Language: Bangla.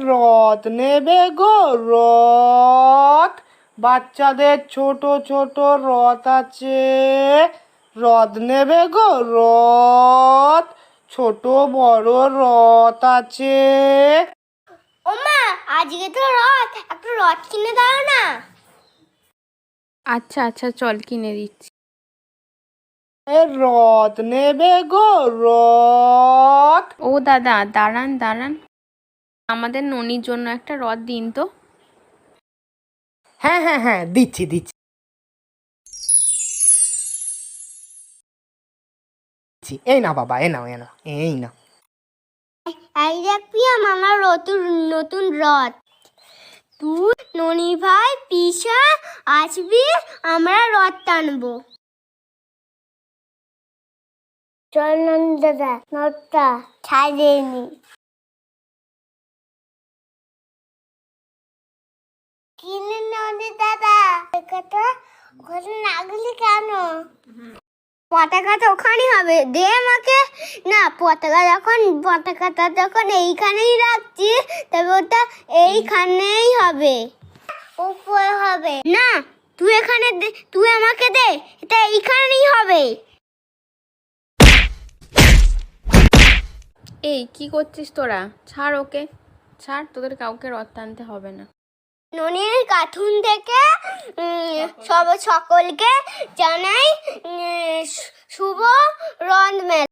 রথ নেবে গো রথ, বাচ্চাদের ছোট ছোট রথ আছে। রথ নেবে গো রথ, ছোট বড় রথ আছে। ওমা, আজকে তো রথ, একটা রথ কিনে দাও না। আচ্ছা আচ্ছা, চল কিনে দিচ্ছি। রথ নেবে গো রথ। ও দাদা, দাঁড়ান দাঁড়ান, আমাদের ননির জন্য একটা রথ দিন তো। হ্যাঁ হ্যাঁ হ্যাঁ, দিচ্ছি দিচ্ছি। এই না বাবা, এ নাও এই নাও। এই দেখ পিয়াম, আমার নতুন নতুন রথ। তুই, ননি ভাই, পিসা আসবি, আমরা রথ টানবো। চল ননি দাদা, রথটা ছাড়িয়ে নি। কিনে ননি দাদা, এটা ওখানে লাগলি কেন? পতাকাটা ওখানেই হবে, দে আমাকে। না, পতাকাটা যখন এইখানেই রাখছি, তবে ওটা এইখানেই হবে, উপরে হবে না। তুই এখানে দে, তুই আমাকে দে, এটা এইখানেই হবে। এই কি করছিস তোরা? ছাড় ওকে, ছাড়, তোদের কাউকে রথ টানতে হবে না। ননির কার্টুন থেকে সকলকে জানাই শুভ রথ মেলা।